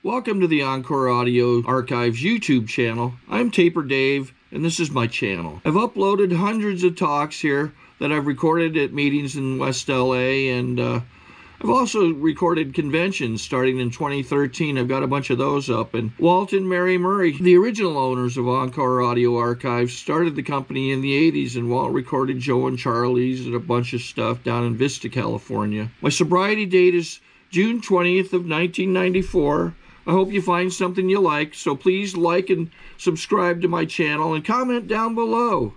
Welcome to the Encore Audio Archives YouTube channel. I'm Taper Dave, and this is my channel. I've uploaded hundreds of talks here that I've recorded at meetings in West LA, and I've also recorded conventions starting in 2013. I've got a bunch of those up. And Walt and Mary Murray, the original owners of Encore Audio Archives, started the company in the 80s, and Walt recorded Joe and Charlie's and a bunch of stuff down in Vista, California. My sobriety date is June 20th of 1994. I hope you find something you like, so please like and subscribe to my channel and comment down below.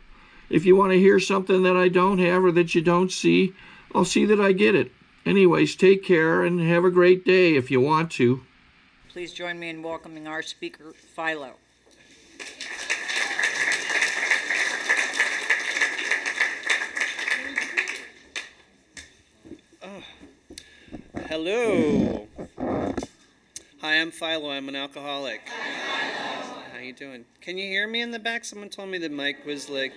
If you want to hear something that I don't have or that you don't see, I'll see that I get it. Anyways, take care and have a great day if you want to. Please join me in welcoming our speaker, Philo. Hello. Hi, I'm Philo. I'm an alcoholic. How you doing? Can you hear me in the back? Someone told me the mic was like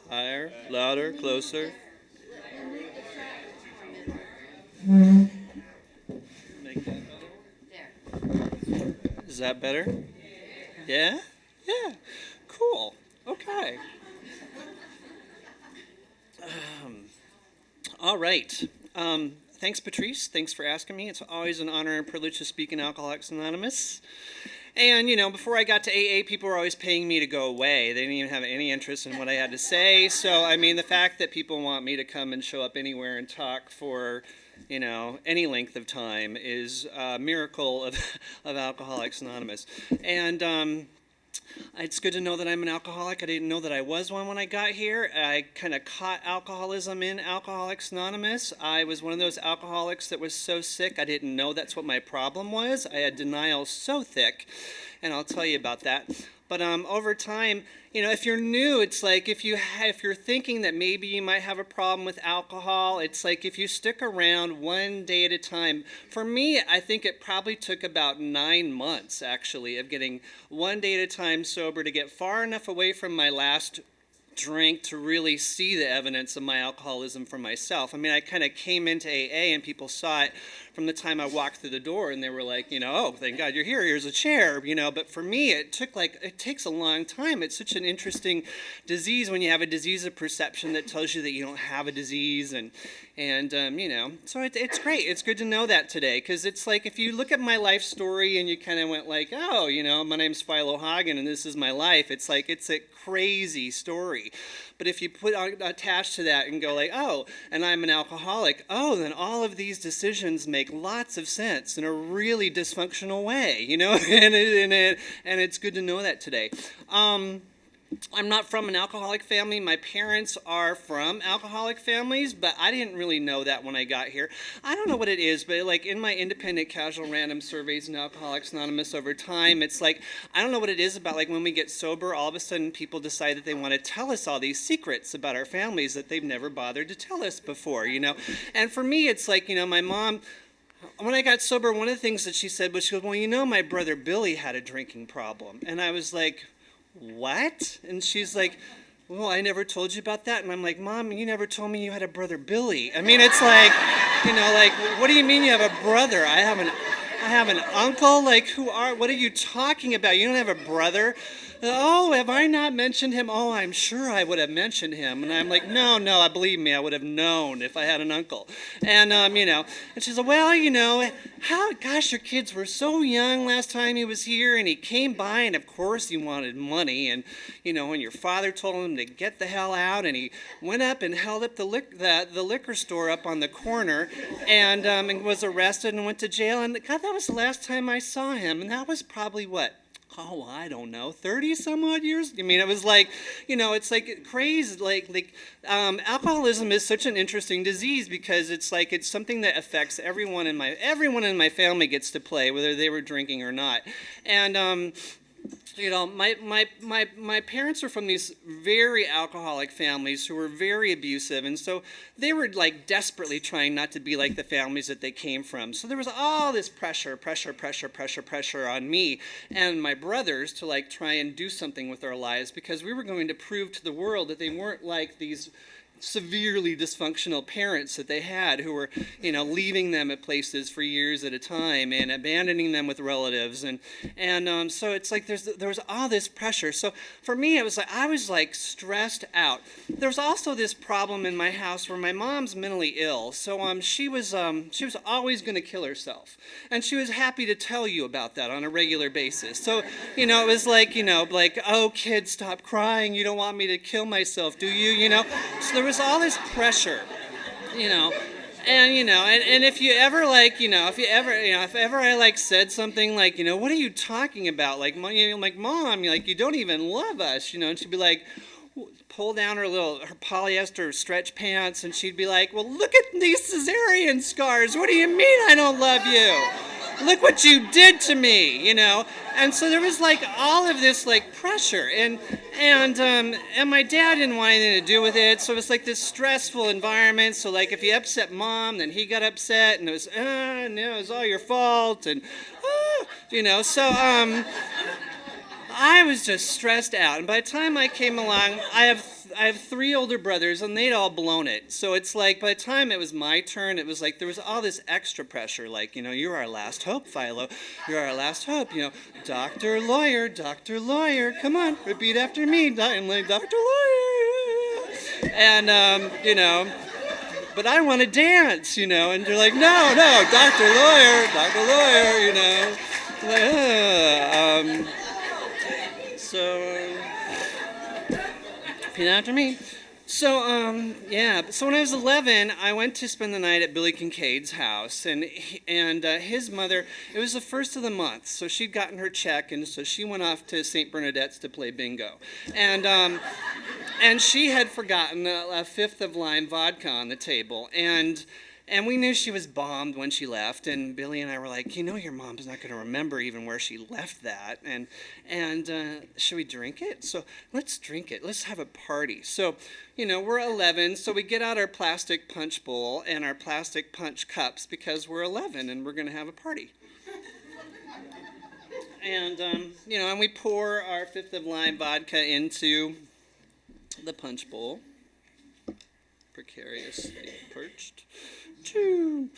higher, louder, closer. Make that better? Is that better? Yeah? Yeah. Cool. Okay. All right. Thanks, Patrice. Thanks for asking me. It's always an honor and privilege to speak in Alcoholics Anonymous. And, you know, before I got to AA, people were always paying me to go away. They didn't even have any interest in what I had to say. So, I mean, the fact that people want me to come and show up anywhere and talk for, you know, any length of time is a miracle of Alcoholics Anonymous. And it's good to know that I'm an alcoholic. I didn't know that I was one when I got here. I kind of caught alcoholism in Alcoholics Anonymous. I was one of those alcoholics that was so sick I didn't know that's what my problem was. I had denial so thick, and I'll tell you about that. But over time, you know, if you're new, it's like if you're thinking that maybe you might have a problem with alcohol, it's like if you stick around one day at a time. For me, I think it probably took about 9 months, actually, of getting one day at a time sober to get far enough away from my last drink to really see the evidence of my alcoholism for myself. I mean, I kind of came into AA and people saw it from the time I walked through the door, and they were like, you know, oh, thank God you're here, here's a chair, you know. But for me, it takes a long time. It's such an interesting disease when you have a disease of perception that tells you that you don't have a disease, and you know, so it's great. It's good to know that today, because it's like if you look at my life story and you kind of went like, oh, you know, my name's Philo Hagen and this is my life, it's like it's a crazy story. But if you put attached to that and go like, oh, and I'm an alcoholic, oh, then all of these decisions make lots of sense in a really dysfunctional way, you know, and it's good to know that today. I'm not from an alcoholic family. My parents are from alcoholic families, but I didn't really know that when I got here. I don't know what it is, but like in my independent casual random surveys in Alcoholics Anonymous over time, it's like, I don't know what it is about like when we get sober, all of a sudden people decide that they want to tell us all these secrets about our families that they've never bothered to tell us before, you know. And for me, it's like, you know, my mom, when I got sober, one of the things that she said was, she goes, well, you know, my brother Billy had a drinking problem. And I was like, what? And she's like, well, I never told you about that. And I'm like, Mom, you never told me you had a brother Billy. I mean, it's like, you know, like, what do you mean you have a brother? I have an uncle. Like, what are you talking about? You don't have a brother? Oh, have I not mentioned him? Oh, I'm sure I would have mentioned him. And I'm like, no, believe me, I would have known if I had an uncle. And, you know, and she's like, well, you know, gosh, your kids were so young last time he was here, and he came by, and of course he wanted money. And, you know, and your father told him to get the hell out, and he went up and held up the liquor store up on the corner, and was arrested and went to jail. And, God, that was the last time I saw him, and that was probably what? Oh, I don't know, 30 some odd years? I mean, it was like, you know, it's like crazy. Like alcoholism is such an interesting disease because it's like it's something that affects everyone in my family gets to play, whether they were drinking or not. And you know, my parents are from these very alcoholic families who were very abusive, and so they were like desperately trying not to be like the families that they came from. So there was all this pressure on me and my brothers to like try and do something with our lives, because we were going to prove to the world that they weren't like these, severely dysfunctional parents that they had who were, leaving them at places for years at a time and abandoning them with relatives. So it's like there was all this pressure. So for me, it was like I was like stressed out. There was also this problem in my house where my mom's mentally ill. So she was always going to kill herself. And she was happy to tell you about that on a regular basis. So, it was like, oh, kid, stop crying. You don't want me to kill myself, do you? So there was all this pressure, and if you ever if ever I like said something like, what are you talking about? Like, mom, you don't even love us, and she'd be like, pull down her polyester stretch pants, and she'd be like, well, look at these cesarean scars. What do you mean I don't love you? Look what you did to me, And so there was like all of this like pressure, and my dad didn't want anything to do with it. So it was like this stressful environment. So like if you upset mom, then he got upset, and it was no, it's all your fault, and So I was just stressed out, and by the time I came along, I have 3 older brothers, and they'd all blown it. So it's like by the time it was my turn, it was like there was all this extra pressure, like, you're our last hope, Philo. You're our last hope, doctor, lawyer, come on, repeat after me. I'm like, doctor, lawyer. And, but I want to dance, and they're like, no, doctor, lawyer, like, repeat after me. So when I was 11, I went to spend the night at Billy Kincaid's house, and his mother, it was the first of the month, so she'd gotten her check, and so she went off to St. Bernadette's to play bingo. And she had forgotten a fifth of lime vodka on the table, and we knew she was bombed when she left, and Billy and I were like, your mom's not going to remember even where she left that, and should we drink it? So let's drink it. Let's have a party. So, we're 11, so we get out our plastic punch bowl and our plastic punch cups because we're 11 and we're going to have a party. And, and we pour our fifth of lime vodka into the punch bowl, precariously perched. And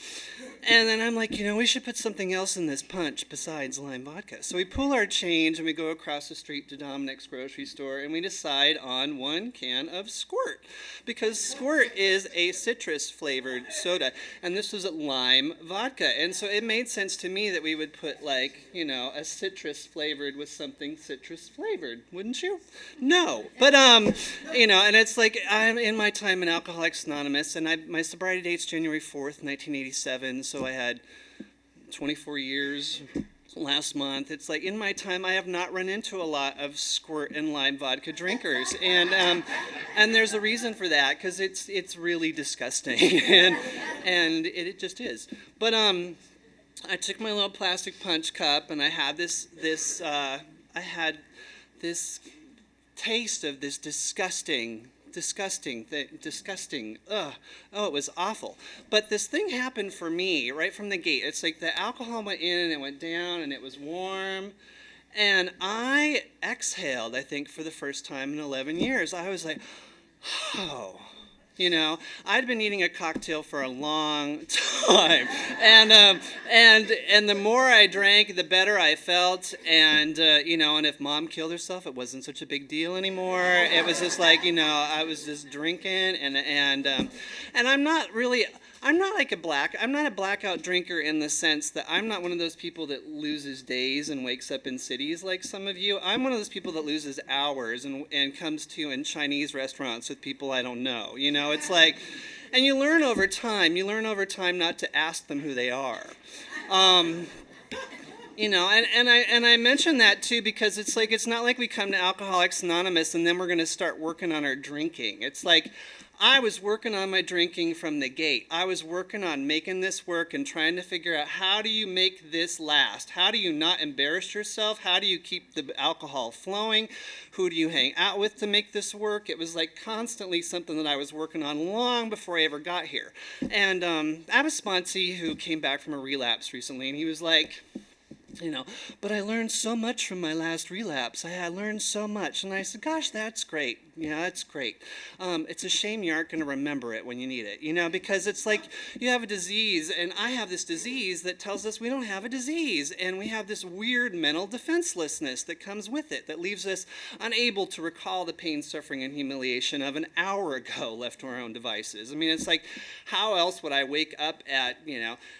then I'm like, we should put something else in this punch besides lime vodka. So we pull our change and we go across the street to Dominic's grocery store, and we decide on 1 can of Squirt, because Squirt is a citrus flavored soda, and this was lime vodka. And so it made sense to me that we would put a citrus flavored with something citrus flavored, wouldn't you? No, but and it's like I'm in my time in Alcoholics Anonymous, and my sobriety date's January 4th, 1987, so I had 24 years last month. It's like in my time I have not run into a lot of Squirt and lime vodka drinkers, and there's a reason for that, because it's really disgusting, and it just is. But I took my little plastic punch cup, and I had this taste of this disgusting, it was awful. But this thing happened for me right from the gate. It's like the alcohol went in and it went down and it was warm, and I exhaled, I think, for the first time in 11 years. I was like, oh. I'd been eating a cocktail for a long time, and the more I drank, the better I felt, and if Mom killed herself, it wasn't such a big deal anymore. It was just like, I was just drinking, and I'm not a blackout drinker in the sense that I'm not one of those people that loses days and wakes up in cities like some of you. I'm one of those people that loses hours and comes to in Chinese restaurants with people I don't know. It's like, and you learn over time not to ask them who they are. And I mention that too because it's like, it's not like we come to Alcoholics Anonymous and then we're going to start working on our drinking. It's like, I was working on my drinking from the gate. I was working on making this work and trying to figure out, how do you make this last? How do you not embarrass yourself? How do you keep the alcohol flowing? Who do you hang out with to make this work? It was like constantly something that I was working on long before I ever got here. And I have a sponsee who came back from a relapse recently, and he was like, But I learned so much from my last relapse. I learned so much. And I said, gosh, that's great. Yeah, that's great. It's a shame you aren't going to remember it when you need it, because it's like you have a disease, and I have this disease that tells us we don't have a disease. And we have this weird mental defenselessness that comes with it that leaves us unable to recall the pain, suffering, and humiliation of an hour ago left to our own devices. I mean, it's like, how else would I wake up at,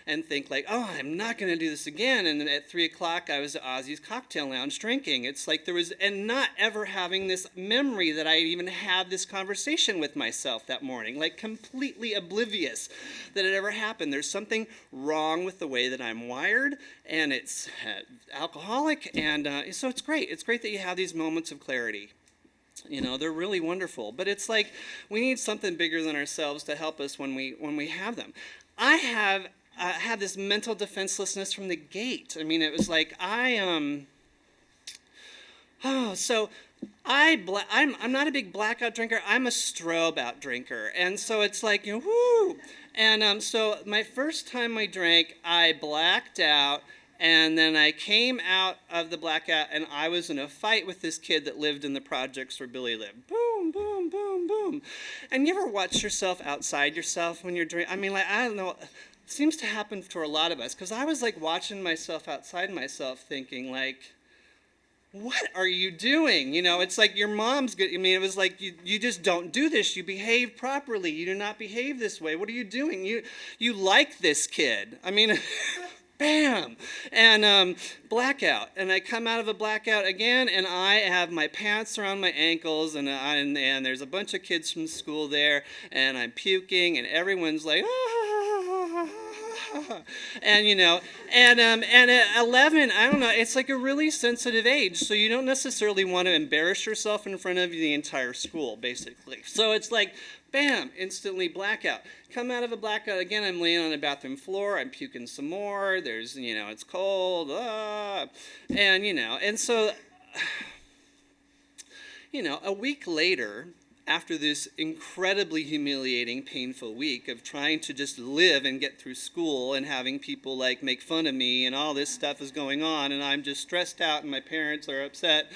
and think like, oh, I'm not going to do this again. And then at 3 o'clock, I was at Ozzy's Cocktail Lounge drinking. It's like and not ever having this memory that I even had this conversation with myself that morning, like completely oblivious that it ever happened. There's something wrong with the way that I'm wired, and it's alcoholic, and so it's great. It's great that you have these moments of clarity. They're really wonderful, but it's like we need something bigger than ourselves to help us when we have them. I had this mental defenselessness from the gate. I mean, it was like I'm not a big blackout drinker. I'm a strobe out drinker, and so it's like woo. And so my first time I drank, I blacked out. And then I came out of the blackout, and I was in a fight with this kid that lived in the projects where Billy lived. Boom, boom, boom, boom. And you ever watch yourself outside yourself when you're drinking? I mean, like, I don't know. It seems to happen to a lot of us, because I was, like, watching myself outside myself thinking, like, what are you doing? It's like your mom's good. I mean, it was like, you just don't do this. You behave properly. You do not behave this way. What are you doing? You like this kid. I mean... Bam! And blackout. And I come out of a blackout again, and I have my pants around my ankles, and there's a bunch of kids from school there, and I'm puking, and everyone's like, and at 11, I don't know, it's like a really sensitive age, so you don't necessarily want to embarrass yourself in front of the entire school, basically. So it's like, bam, instantly blackout. Come out of a blackout again, I'm laying on the bathroom floor, I'm puking some more, there's, it's cold, and so, a week later, after this incredibly humiliating, painful week of trying to just live and get through school and having people like make fun of me and all this stuff is going on, and I'm just stressed out and my parents are upset.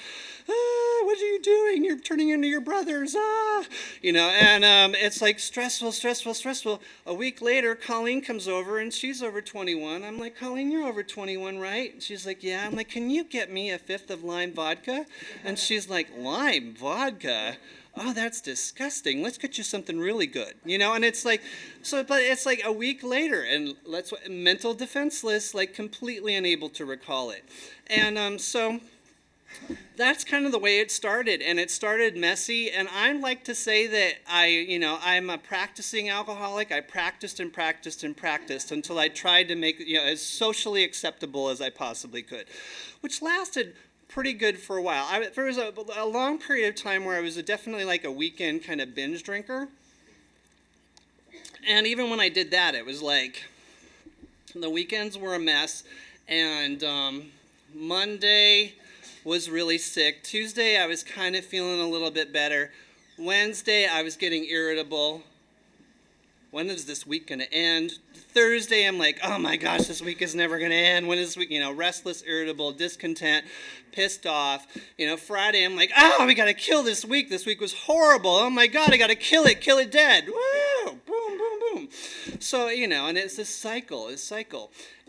What are you doing? You're turning into your brothers. And it's like stressful. A week later, Colleen comes over and she's over 21. I'm like, Colleen, you're over 21, right? And she's like, yeah. I'm like, can you get me a fifth of lime vodka? And she's like, lime vodka? Oh, that's disgusting. Let's get you something really good, And it's like, but it's like a week later, and mental defenseless, like completely unable to recall it, and so that's kind of the way it started, and it started messy. And I like to say that I'm a practicing alcoholic. I practiced until I tried to make it, as socially acceptable as I possibly could, which lasted pretty good for a while. There was a long period of time where I was definitely like a weekend kind of binge drinker. And even when I did that, it was like the weekends were a mess. And Monday was really sick. Tuesday, I was kind of feeling a little bit better. Wednesday, I was getting irritable. When is this week going to end? Thursday, I'm like, oh my gosh, this week is never going to end. When is this week? Restless, irritable, discontent, pissed off. Friday, I'm like, oh, we got to kill this week. This week was horrible. Oh my God, I got to kill it dead. Woo! Boom, boom, boom. So, and it's this cycle.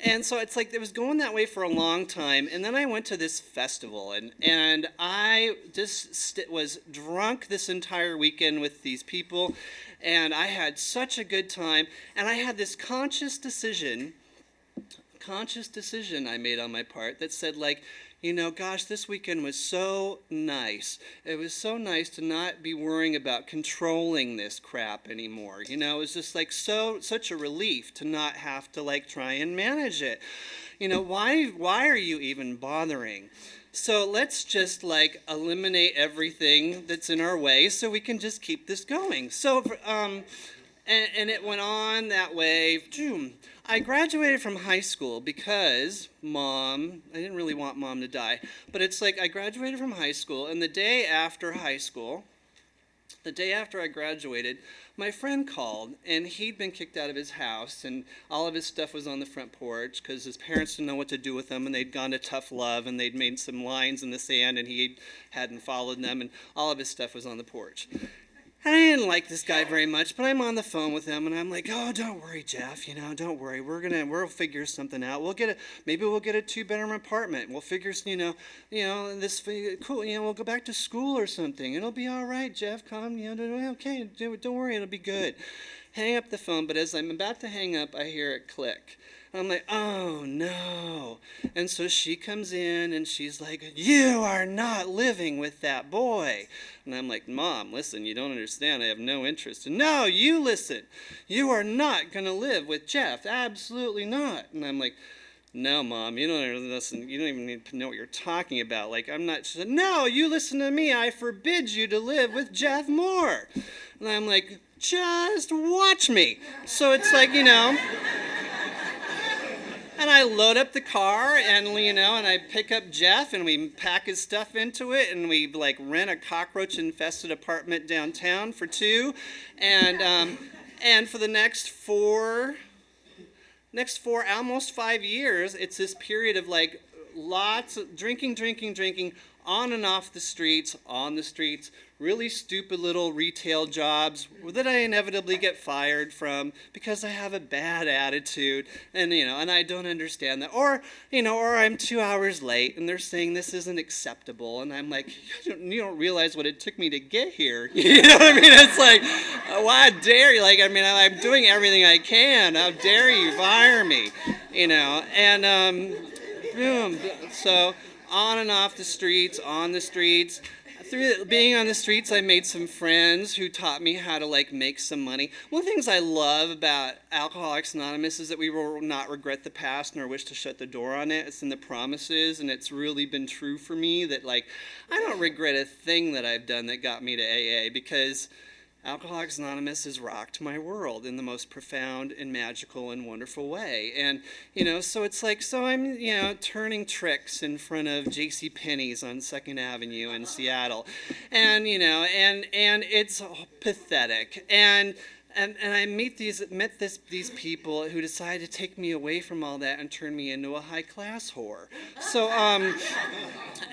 And so it's like it was going that way for a long time. And then I went to this festival, and I just was drunk this entire weekend with these people. And I had such a good time, and I had this conscious decision I made on my part that said, like, gosh, this weekend was so nice. It was so nice to not be worrying about controlling this crap anymore. It was just like such a relief to not have to like try and manage it. Why are you even bothering? So let's just like eliminate everything that's in our way so we can just keep this going. So, and it went on that way. I graduated from high school because I didn't really want Mom to die, but it's like I graduated from high school, and the day after high school, The day after I graduated, my friend called, and he'd been kicked out of his house, and all of his stuff was on the front porch because his parents didn't know what to do with him, and they'd gone to tough love, and they'd made some lines in the sand, and he hadn't followed them, and all of his stuff was on the porch. And I didn't like this guy very much, but I'm on the phone with him, and I'm like, "Oh, don't worry, Jeff. Don't worry. We'll figure something out. Maybe we'll get a 2-bedroom apartment. We'll figure, this cool. We'll go back to school or something. It'll be all right, Jeff. Calm, okay. Don't worry. It'll be good." Hang up the phone, but as I'm about to hang up, I hear it click. I'm like, "Oh, no." And so she comes in and she's like, "You are not living with that boy." And I'm like, "Mom, listen, you don't understand. I have no interest." And, "No, you listen. You are not going to live with Jeff. Absolutely not." And I'm like, "No, Mom, you don't listen. You don't even need to know what you're talking about. Like, I'm not." She said, "No, you listen to me. I forbid you to live with Jeff Moore." And I'm like, "Just watch me." So it's like, and I load up the car, and and I pick up Jeff, and we pack his stuff into it, and we rent a cockroach-infested apartment downtown for 2, and for the next four, almost 5 years, it's this period of lots of drinking, on and off the streets, on the streets, really stupid little retail jobs that I inevitably get fired from because I have a bad attitude, and I don't understand that, or I'm 2 hours late and they're saying this isn't acceptable, and I'm like, you don't realize what it took me to get here. You know what I mean? It's like, why dare you? I'm doing everything I can. How dare you fire me? And boom. So on and off the streets, on the streets. Through being on the streets, I made some friends who taught me how to make some money. One of the things I love about Alcoholics Anonymous is that we will not regret the past nor wish to shut the door on it. It's in the promises, and it's really been true for me that I don't regret a thing that I've done that got me to AA, because Alcoholics Anonymous has rocked my world in the most profound and magical and wonderful way. And, so it's so I'm, turning tricks in front of J.C. Penney's on 2nd Avenue in Seattle. And, and it's pathetic. And I met these people who decided to take me away from all that and turn me into a high-class whore. So,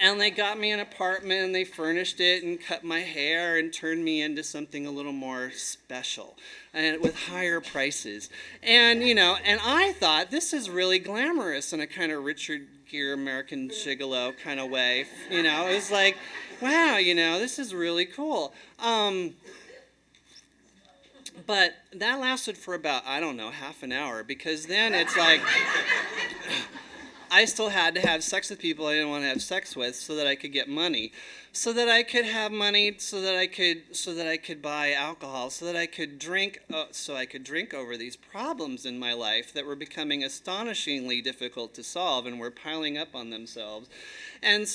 and they got me an apartment, and they furnished it and cut my hair and turned me into something a little more special and with higher prices. And, and I thought this is really glamorous in a kind of Richard Gere American Gigolo kind of way. It was like, wow, this is really cool. But that lasted for about, half an hour, because then it's I still had to have sex with people I didn't want to have sex with so that I could get money, so that I could have money, so that I could buy alcohol, so that I could drink, over these problems in my life that were becoming astonishingly difficult to solve and were piling up on themselves. And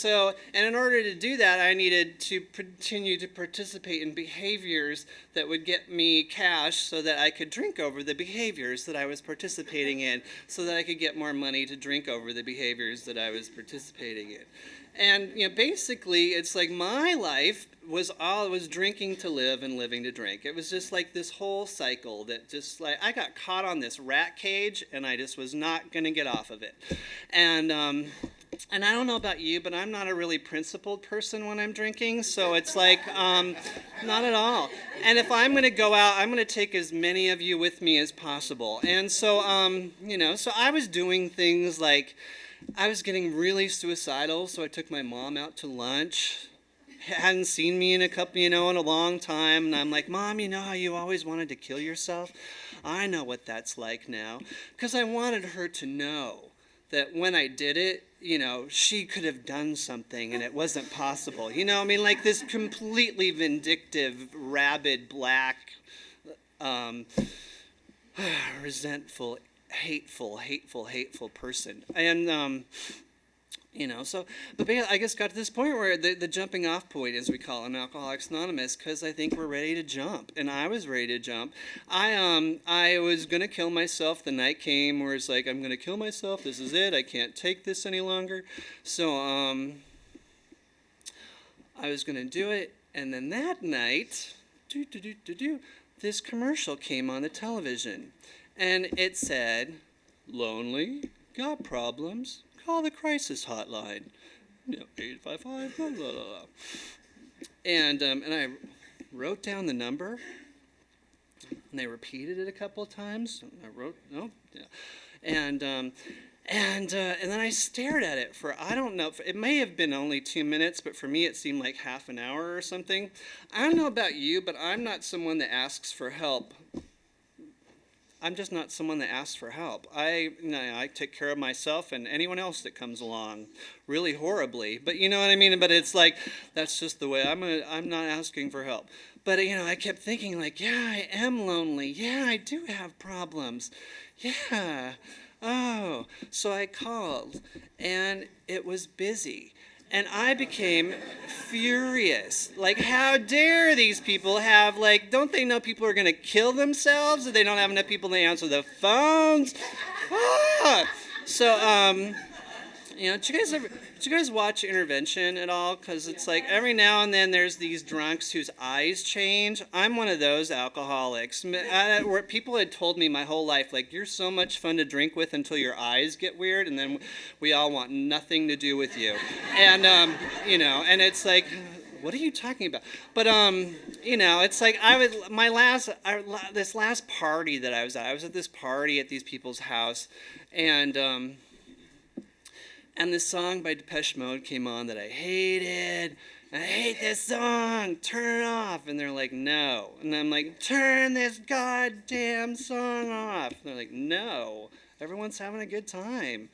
in order to do that, I needed to continue to participate in behaviors that would get me cash so that I could drink over the behaviors that I was participating in, so that I could get more money to drink over the behaviors that I was participating in. And basically, it's my life was drinking to live and living to drink. It was just this whole cycle that just I got caught on this rat cage, and I just was not going to get off of it. And I don't know about you, but I'm not a really principled person when I'm drinking, so it's not at all. And if I'm going to go out, I'm going to take as many of you with me as possible. And so, so I was doing things I was getting really suicidal, so I took my mom out to lunch. Hadn't seen me in in a long time, and I'm like, "Mom, you know how you always wanted to kill yourself? I know what that's like now," because I wanted her to know that when I did it, she could have done something and it wasn't possible. This completely vindictive, rabid, black, resentful, hateful person. And, but I guess got to this point where the jumping off point, as we call it in Alcoholics Anonymous, because I think we're ready to jump, and I was ready to jump. I was gonna kill myself. The night came where it's I'm gonna kill myself. This is it. I can't take this any longer. So I was gonna do it, and then that night this commercial came on the television, and it said, "Lonely, got problems, call the crisis hotline, 855 blah blah blah." And I wrote down the number, and they repeated it a couple of times. And then I stared at it for, I don't know, it may have been only 2 minutes, but for me it seemed like half an hour or something. I don't know about you, but I'm not someone that asks for help. I'm just not someone that asks for help. I take care of myself and anyone else that comes along really horribly. But you know what I mean? But it's like, that's just the way I'm not asking for help. But I kept thinking like, yeah, I am lonely. Yeah, I do have problems. Yeah. Oh, so I called, and it was busy. And I became furious. Like, how dare these people have, like, don't they know people are going to kill themselves if they don't have enough people to answer the phones? Ah! So, did you guys watch Intervention at all? Because it's like every now and then there's these drunks whose eyes change. I'm one of those alcoholics. Where people had told me my whole life, like, you're so much fun to drink with until your eyes get weird, and then we all want nothing to do with you. And, and it's like, what are you talking about? But, it's like this last party that I was at this party at these people's house, and this song by Depeche Mode came on that I hated. I hate this song. Turn it off. And they're like, no. And I'm like, turn this goddamn song off. And they're like, no. Everyone's having a good time.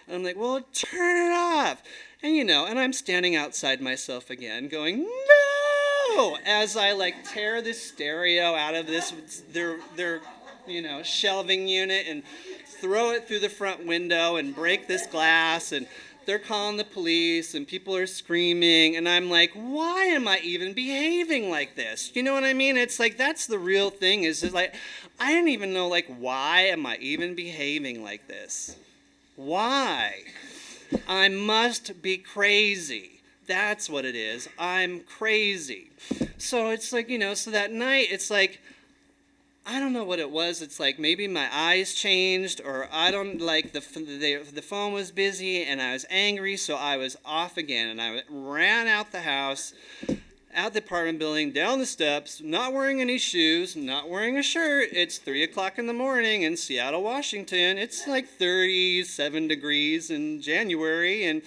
And I'm like, well, turn it off. And and I'm standing outside myself again going, no! As I like tear this stereo out of their shelving unit and throw it through the front window and break this glass, and they're calling the police and people are screaming, and I'm like, why am I even behaving like this? You know what I mean? It's like, that's the real thing, is just like, I didn't even know, like, why am I even behaving like this? Why? I must be crazy. That's what it is. I'm crazy. So it's like, so that night, it's like, I don't know what it was. It's like maybe my eyes changed, or I don't like the phone was busy and I was angry, so I was off again, and I ran out the house, out the apartment building, down the steps, not wearing any shoes, not wearing a shirt. It's 3 o'clock in the morning in Seattle, Washington. It's like 37 degrees in January and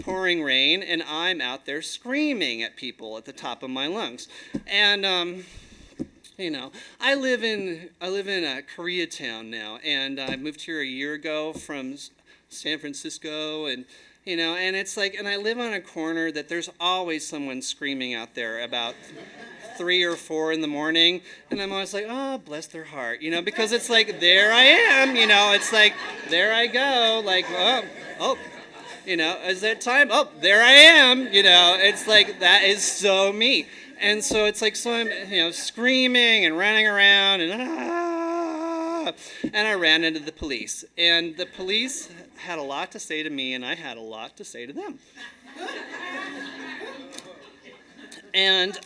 pouring rain, and I'm out there screaming at people at the top of my lungs. And I live in Koreatown now, and I moved here a year ago from San Francisco, and it's like, and I live on a corner that there's always someone screaming out there about 3 or 4 in the morning, and I'm always like, oh, bless their heart, because it's like, there I am, it's like, there I go, like, oh, is that time? Oh, there I am, it's like, that is so me. And so it's like, so I'm, screaming and running around, and I ran into the police. And the police had a lot to say to me, and I had a lot to say to them. And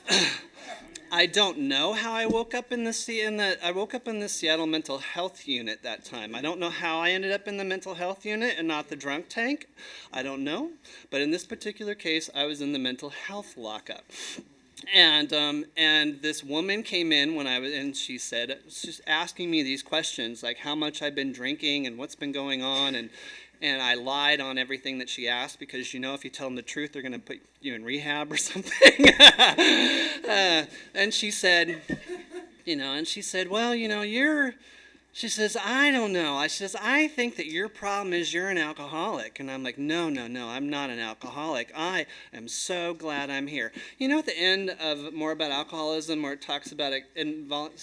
I don't know how I woke up in the Seattle mental health unit that time. I don't know how I ended up in the mental health unit and not the drunk tank. I don't know. But in this particular case, I was in the mental health lockup. And this woman came in and she said, she's asking me these questions, like how much I've been drinking and what's been going on, and I lied on everything that she asked, because if you tell them the truth, they're going to put you in rehab or something. And she said, well, she says, I don't know. She says, I think that your problem is you're an alcoholic. And I'm like, no, I'm not an alcoholic. I am so glad I'm here. At the end of More About Alcoholism, where it talks about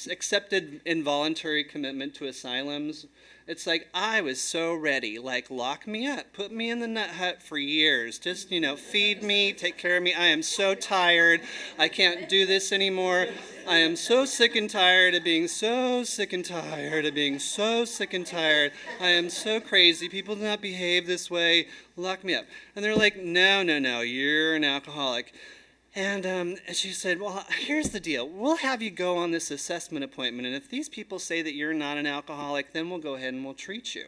accepted involuntary commitment to asylums, it's like, I was so ready, like, lock me up, put me in the nut hut for years, just, feed me, take care of me. I am so tired. I can't do this anymore. I am so sick and tired of being so sick and tired of being so sick and tired. I am so crazy. People do not behave this way. Lock me up. And they're like, no, you're an alcoholic. And she said, well, here's the deal. We'll have you go on this assessment appointment, and if these people say that you're not an alcoholic, then we'll go ahead and we'll treat you.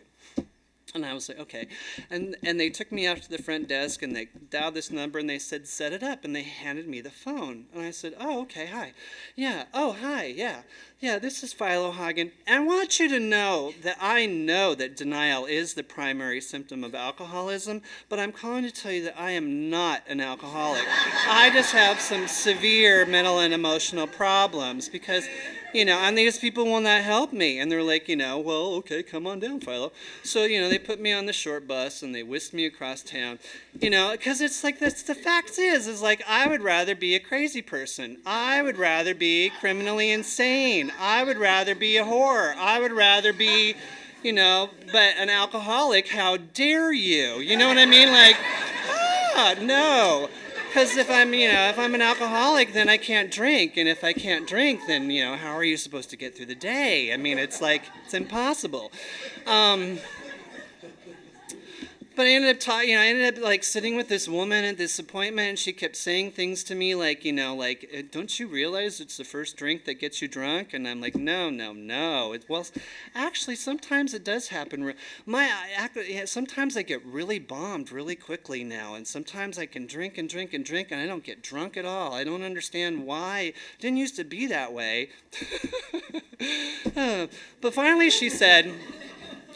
And I was like, okay. And they took me out to the front desk, and they dialed this number, and they said, set it up. And they handed me the phone. And I said, oh, okay, hi. Yeah, oh, hi, yeah. Yeah, this is Philo Hagen. And I want you to know that I know that denial is the primary symptom of alcoholism, but I'm calling to tell you that I am not an alcoholic. I just have some severe mental and emotional problems because, and these people will not help me. And they're like, well, okay, come on down, Philo. So, they put me on the short bus and they whisked me across town, because it's like, that's the fact is like, I would rather be a crazy person. I would rather be criminally insane. I would rather be a whore. I would rather be, but an alcoholic, how dare you? You know what I mean? Like, no. Because if I'm an alcoholic, then I can't drink. And if I can't drink, then, how are you supposed to get through the day? I mean, it's impossible. But I ended up sitting with this woman at this appointment, and she kept saying things to me like, don't you realize it's the first drink that gets you drunk? And I'm like, no. Well, actually, sometimes it does happen. Sometimes I get really bombed really quickly now, and sometimes I can drink and drink and drink, and I don't get drunk at all. I don't understand why. It didn't used to be that way. But finally, she said,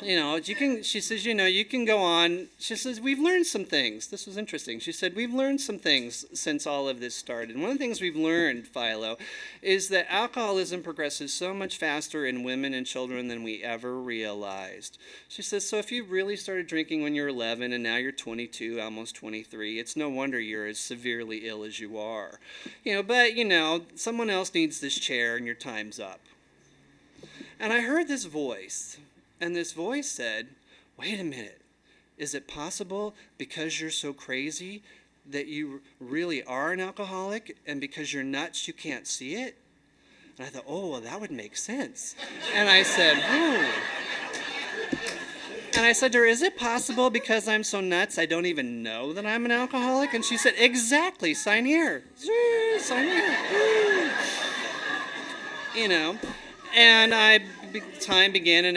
she says, you can go on. She says, we've learned some things. This was interesting. She said, we've learned some things since all of this started. And one of the things we've learned, Philo, is that alcoholism progresses so much faster in women and children than we ever realized. She says, so if you really started drinking when you're 11 and now you're 22, almost 23, it's no wonder you're as severely ill as you are. But someone else needs this chair and your time's up. And I heard this voice. And this voice said, wait a minute, is it possible because you're so crazy that you really are an alcoholic, and because you're nuts you can't see it? And I thought, oh, well, that would make sense. And I said, And I said to her, is it possible because I'm so nuts I don't even know that I'm an alcoholic? And she said, exactly, sign here. Sign here. And time began, and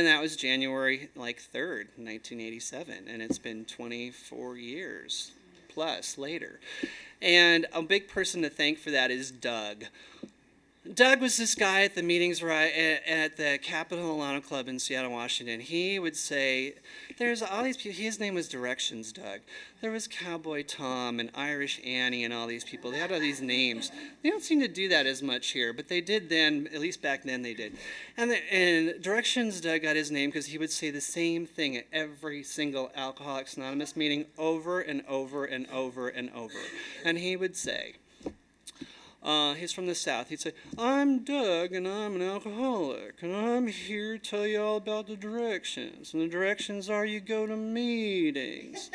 that was January 3rd, 1987, and it's been 24 years plus later. And a big person to thank for that is Doug. Doug was this guy at the meetings at the Capitol Alano Club in Seattle, Washington. He would say, there's all these people, his name was Directions Doug. There was Cowboy Tom and Irish Annie and all these people. They had all these names. They don't seem to do that as much here, but they did then, at least back then they did. And Directions Doug got his name because he would say the same thing at every single Alcoholics Anonymous meeting over and over and over and over. And he would say, he's from the South. He'd say, I'm Doug, and I'm an alcoholic, and I'm here to tell you all about the directions. And the directions are you go to meetings.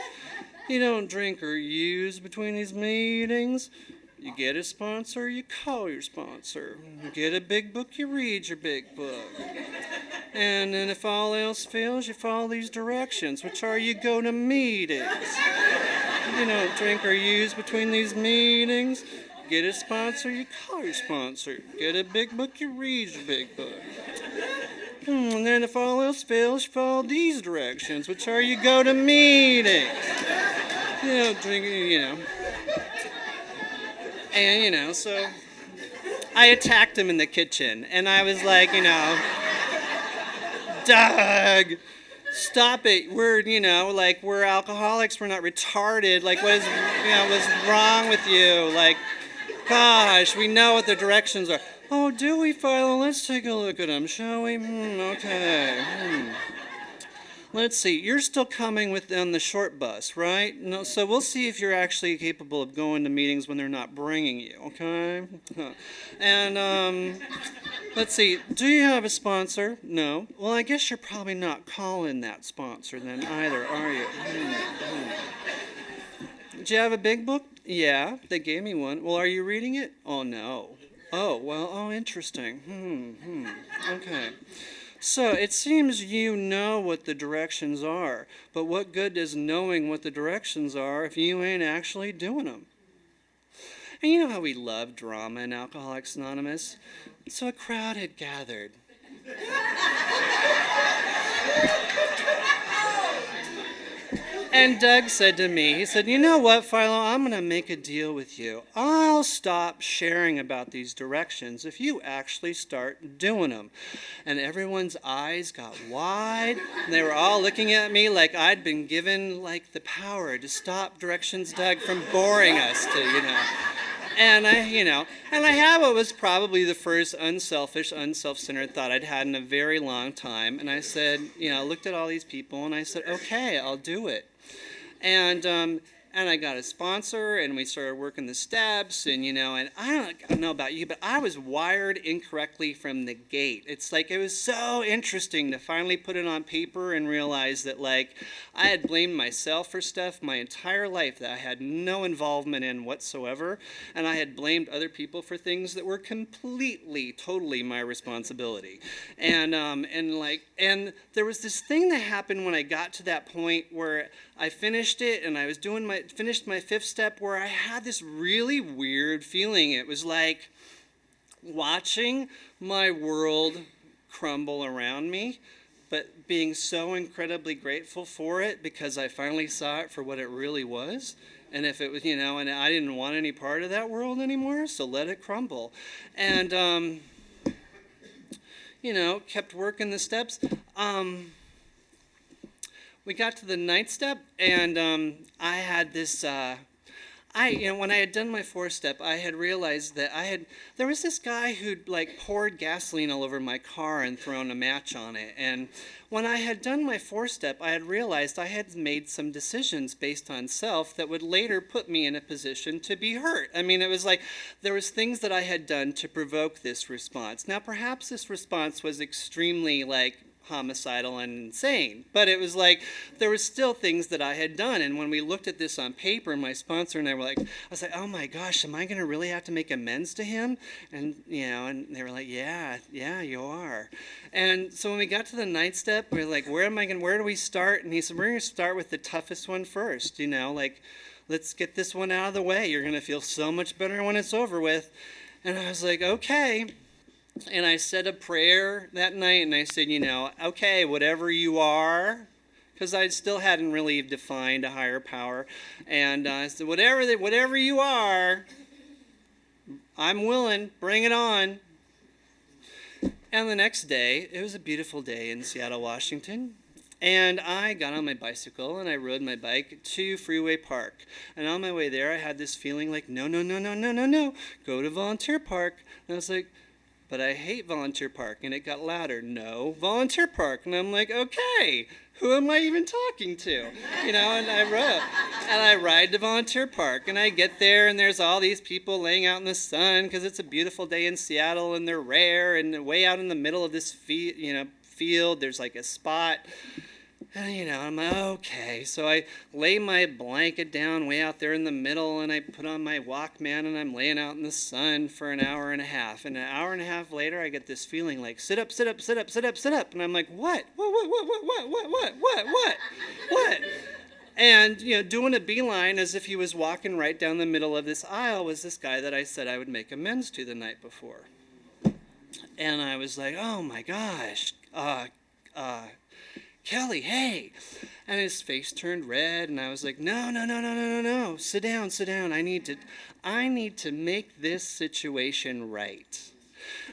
You don't drink or use between these meetings. You get a sponsor, you call your sponsor. You get a big book, you read your big book. And then if all else fails, you follow these directions, which are you go to meetings. You don't drink or use between these meetings. Get a sponsor, you call your sponsor. Get a big book, you read your big book. And then if all else fails, you follow these directions, which are you go to meetings. Drink, And, so I attacked him in the kitchen. And I was like, Doug, stop it. We're alcoholics. We're not retarded. What's wrong with you? Gosh, we know what the directions are. Oh, do we, Philo? Let's take a look at them, shall we? Okay. Let's see. You're still coming on the short bus, right? No, so we'll see if you're actually capable of going to meetings when they're not bringing you, okay? And let's see. Do you have a sponsor? No. Well, I guess you're probably not calling that sponsor then either, are you? Do you have a big book? Yeah, they gave me one. Well, are you reading it? Oh, no. Oh, well, interesting. Okay. So it seems you know what the directions are, but what good does knowing what the directions are if you ain't actually doing them? And you know how we love drama in Alcoholics Anonymous? So a crowd had gathered. And Doug said to me, he said, you know what, Philo, I'm going to make a deal with you. I'll stop sharing about these directions if you actually start doing them. And everyone's eyes got wide, and they were all looking at me like I'd been given like the power to stop Directions Doug from boring us to, And I had what was probably the first unselfish, unself-centered thought I'd had in a very long time. And I said, looked at all these people and I said, okay, I'll do it. And I got a sponsor, and we started working the steps, and and I don't know about you, but I was wired incorrectly from the gate. It's like it was so interesting to finally put it on paper and realize that I had blamed myself for stuff my entire life that I had no involvement in whatsoever, and I had blamed other people for things that were completely, totally my responsibility. And there was this thing that happened when I got to that point where I finished it, and I was finished my fifth step, where I had this really weird feeling. It was like watching my world crumble around me, but being so incredibly grateful for it because I finally saw it for what it really was. And if it was, and I didn't want any part of that world anymore, so let it crumble. And, kept working the steps. We got to the ninth step, and I had this, when I had done my fourth step, I had realized that there was this guy who'd poured gasoline all over my car and thrown a match on it. And when I had done my fourth step, I had realized I had made some decisions based on self that would later put me in a position to be hurt. I mean, it was like there was things that I had done to provoke this response. Now, perhaps this response was extremely homicidal and insane, but it was there was still things that I had done. And when we looked at this on paper, my sponsor and I were I was like, oh my gosh, am I going to really have to make amends to him? And and they were like, yeah, you are. And so when we got to the ninth step, we were like, where do we start? And he said, we're going to start with the toughest one first. Let's get this one out of the way. You're going to feel so much better when it's over with. And I was like, okay. And I said a prayer that night, and I said, okay, whatever you are, because I still hadn't really defined a higher power. And I said, whatever you are, I'm willing, bring it on. And the next day, it was a beautiful day in Seattle, Washington. And I got on my bicycle and I rode my bike to Freeway Park. And on my way there, I had this feeling no, go to Volunteer Park. And I was like, but I hate Volunteer Park. And it got louder. No, Volunteer Park. And I'm like, okay, who am I even talking to? And I ride to Volunteer Park. And I get there and there's all these people laying out in the sun because it's a beautiful day in Seattle and they're rare. And way out in the middle of this field, there's a spot. And, I'm like, okay. So I lay my blanket down way out there in the middle, and I put on my Walkman, and I'm laying out in the sun for an hour and a half. And an hour and a half later, I get this feeling sit up, sit up, sit up, sit up, sit up. And I'm like, what? What? And, doing a beeline as if he was walking right down the middle of this aisle was this guy that I said I would make amends to the night before. And I was like, oh, my gosh, Kelly, hey. And his face turned red, and I was like, no. Sit down. I need to make this situation right.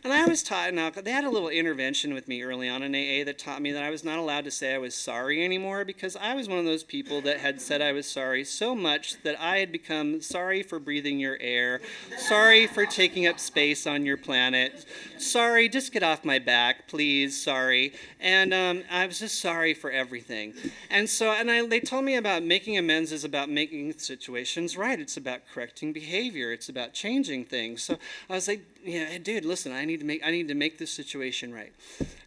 And I was taught in alcohol, they had a little intervention with me early on in AA that taught me that I was not allowed to say I was sorry anymore because I was one of those people that had said I was sorry so much that I had become sorry for breathing your air, sorry for taking up space on your planet, sorry, just get off my back, please, sorry. And I was just sorry for everything. And so, they told me about making amends is about making situations right. It's about correcting behavior. It's about changing things. So I was like, dude, listen, I need to make this situation right.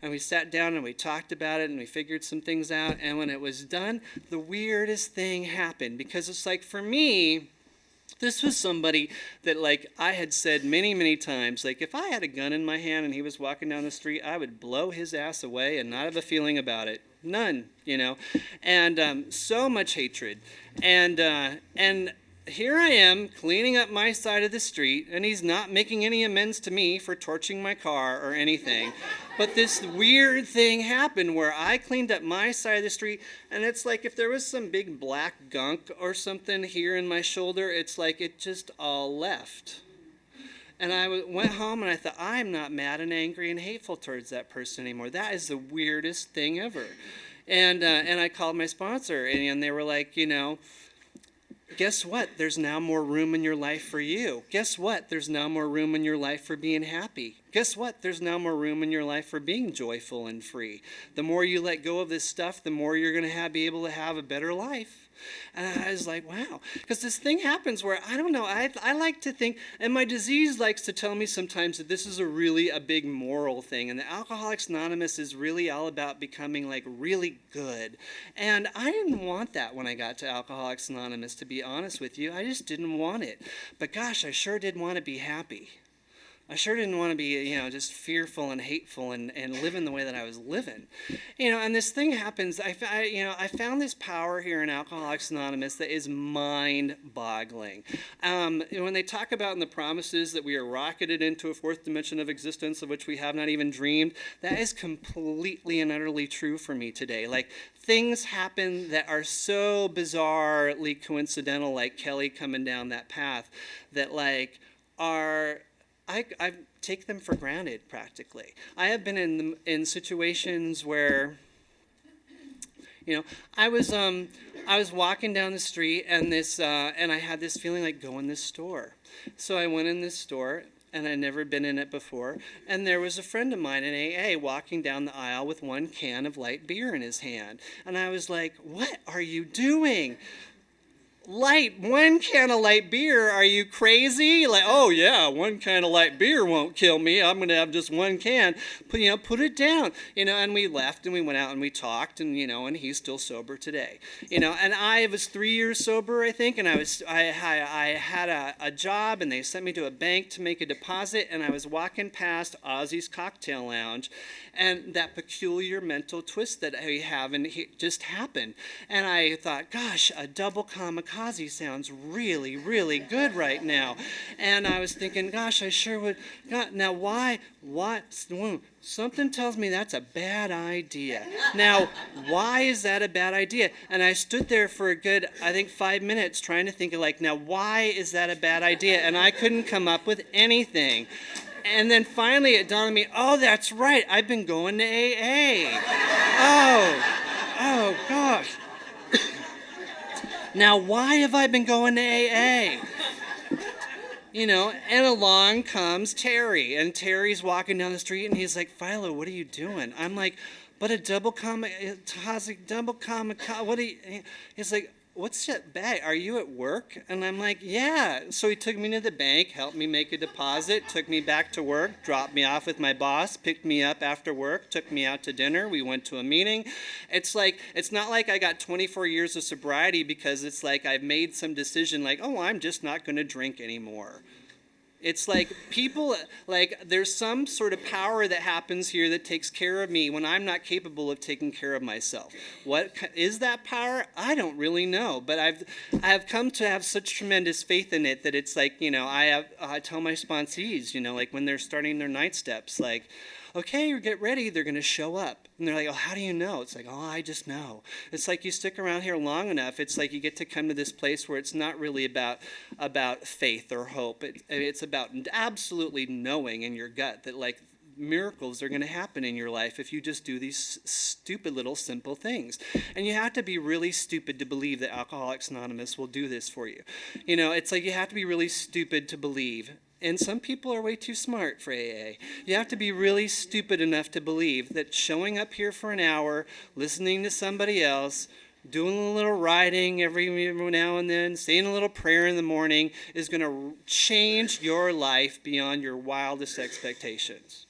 And we sat down and we talked about it and we figured some things out. And when it was done, the weirdest thing happened because it's for me, This was somebody that, like, I had said many, many times, like, if I had a gun in my hand and he was walking down the street, I would blow his ass away and not have a feeling about it. None, and so much hatred. And here I am cleaning up my side of the street, and he's not making any amends to me for torching my car or anything. But this weird thing happened where I cleaned up my side of the street, and it's like if there was some big black gunk or something here in my shoulder, it's like it just all left. And I went home and I thought, I'm not mad and angry and hateful towards that person anymore. That is the weirdest thing ever. And I called my sponsor, and they were like, guess what? There's now more room in your life for you. Guess what? There's now more room in your life for being happy. Guess what? There's now more room in your life for being joyful and free. The more you let go of this stuff, the more you're going to be able to have a better life. And I was like, wow. Because this thing happens where, I don't know, I like to think, and my disease likes to tell me sometimes that this is a big moral thing. And the Alcoholics Anonymous is really all about becoming like really good. And I didn't want that when I got to Alcoholics Anonymous, to be honest with you. I just didn't want it. But gosh, I sure did want to be happy. I sure didn't want to be, just fearful and hateful and living the way that I was living. And this thing happens. I found this power here in Alcoholics Anonymous that is mind-boggling. When they talk about in the promises that we are rocketed into a fourth dimension of existence of which we have not even dreamed, that is completely and utterly true for me today. Like, things happen that are so bizarrely coincidental, like Kelly coming down that path, that I take them for granted practically. I have been in situations where, I was walking down the street and and I had this feeling like go in this store. So I went in this store and I'd never been in it before. And there was a friend of mine in AA walking down the aisle with one can of light beer in his hand. And I was like, what are you doing? One can of light beer, are you crazy? Like, oh yeah, one can of light beer won't kill me. I'm going to have just one can. Put it down. And we left and we went out and we talked and, and he's still sober today. And I was 3 years sober, I think, and I had a job and they sent me to a bank to make a deposit, and I was walking past Ozzy's Cocktail Lounge, and that peculiar mental twist that we have just happened. And I thought, gosh, a double kamikaze sounds really, really good right now. And I was thinking, gosh, I sure would. God, now why? Something tells me that's a bad idea. Now, why is that a bad idea? And I stood there for a good, I think, 5 minutes trying to think of now why is that a bad idea? And I couldn't come up with anything. And then finally it dawned on me, oh, that's right, I've been going to AA. Oh, gosh. Now, why have I been going to AA? And along comes Terry, and Terry's walking down the street, and he's like, Philo, what are you doing? I'm like, but a double kamikaze, what are you? He's like, what's that bag? Are you at work? And I'm like, yeah. So he took me to the bank, helped me make a deposit, took me back to work, dropped me off with my boss, picked me up after work, took me out to dinner. We went to a meeting. It's not like I got 24 years of sobriety because it's like I've made some decision like, oh, I'm just not going to drink anymore. It's like people, there's some sort of power that happens here that takes care of me when I'm not capable of taking care of myself. What is that power? I don't really know, but I have come to have such tremendous faith in it that it's like, I tell my sponsees, when they're starting their night steps, okay, get ready, they're going to show up. And they're like, oh, how do you know? It's like, oh, I just know. It's like you stick around here long enough, it's like you get to come to this place where it's not really about faith or hope. It's about absolutely knowing in your gut that, miracles are going to happen in your life if you just do these stupid little simple things. And you have to be really stupid to believe that Alcoholics Anonymous will do this for you. It's like you have to be really stupid to believe. And some people are way too smart for AA. You have to be really stupid enough to believe that showing up here for an hour, listening to somebody else, doing a little writing every now and then, saying a little prayer in the morning is going to change your life beyond your wildest expectations.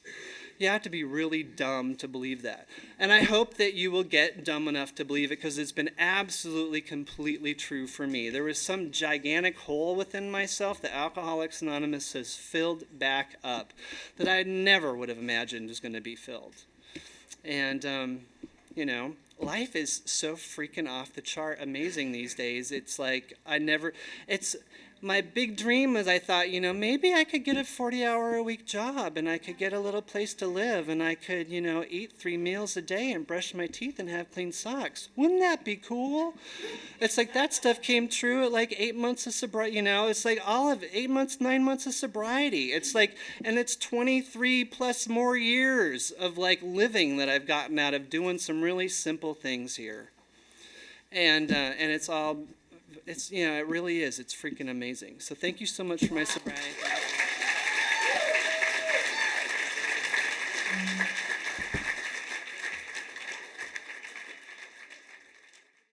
You have to be really dumb to believe that. And I hope that you will get dumb enough to believe it, because it's been absolutely, completely true for me. There was some gigantic hole within myself that Alcoholics Anonymous has filled back up that I never would have imagined was going to be filled. And, you know, life is so freaking off the chart amazing these days. It's like my big dream was, I thought, you know, maybe I could get a 40-hour-a-week job, and I could get a little place to live, and I could, you know, eat 3 meals a day and brush my teeth and have clean socks. Wouldn't that be cool? It's like that stuff came true at like 8 months of sobriety, you know, it's like all of 8 months, 9 months of sobriety. It's like, and it's 23 plus more years of like living that I've gotten out of doing some really simple things here. And it's all, it's, you know, it really is. It's freaking amazing. So thank you so much for my sobriety.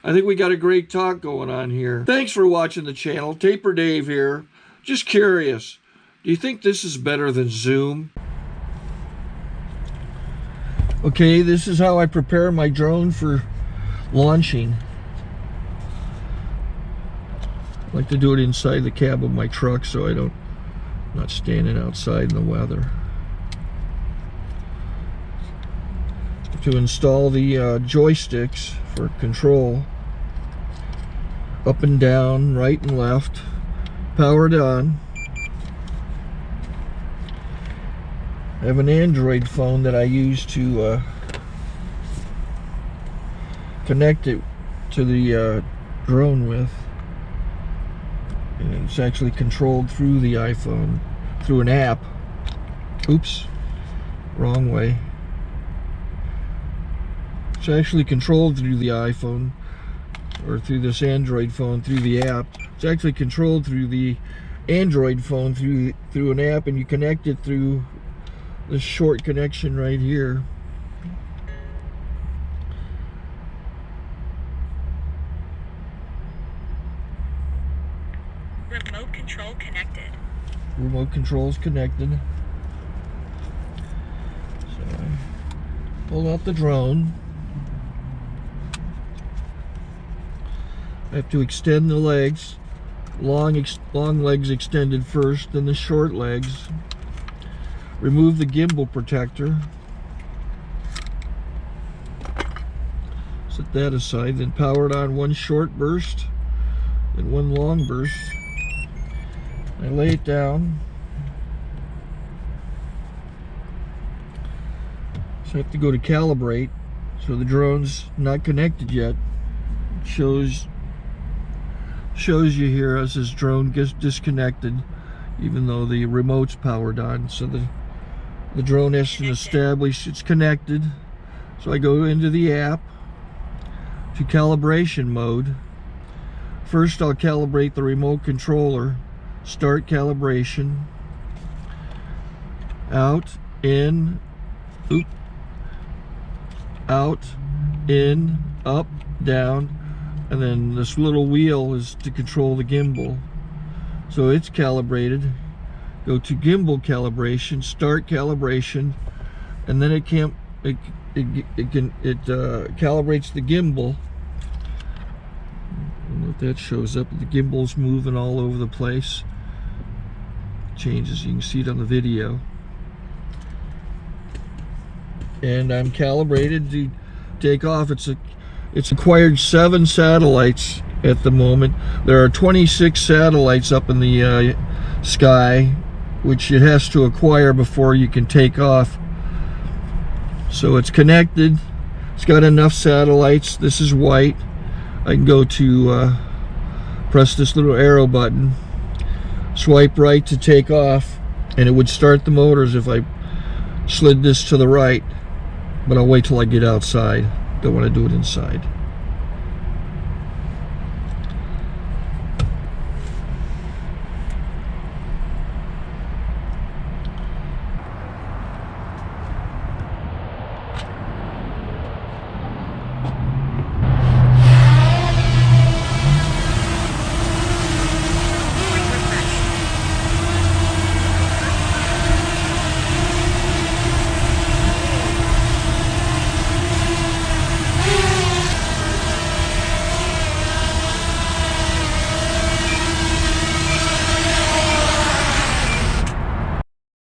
I think we got a great talk going on here. Thanks for watching the channel. Taper Dave here. Just curious, do you think this is better than Zoom? Okay, this is how I prepare my drone for launching. I like to do it inside the cab of my truck so I'm not standing outside in the weather. To install the joysticks for control, up and down, right and left, powered on. I have an Android phone that I use to connect it to the drone with. And it's actually controlled through the iPhone, through an app. Oops, wrong way. It's actually controlled through the iPhone, or through this Android phone, through the app. It's actually controlled through the Android phone, through an app, and you connect it through this short connection right here. Remote control connected. Remote control's connected. So I pull out the drone. I have to extend the legs. Long legs extended first, then the short legs. Remove the gimbal protector. Set that aside, then power it on one short burst and one long burst. I lay it down. So I have to go to calibrate. So the drone's not connected yet. It shows you here as this drone gets disconnected, even though the remote's powered on. So the drone has to establish it's connected. So I go into the app to calibration mode. First I'll calibrate the remote controller. Start calibration. Out, in, oop, out, in, up, down, and then this little wheel is to control the gimbal. So it's calibrated. Go to gimbal calibration, start calibration, and then it calibrates the gimbal. I don't know if that shows up. The gimbal's moving all over the place. Changes, you can see it on the video. And I'm calibrated to take off. It's acquired 7 satellites at the moment. There are 26 satellites up in the sky, which it has to acquire before you can take off. So it's connected. It's got enough satellites. This is white. I can go to press this little arrow button, swipe right to take off, and it would start the motors if I slid this to the right. But I'll wait till I get outside. Don't want to do it inside.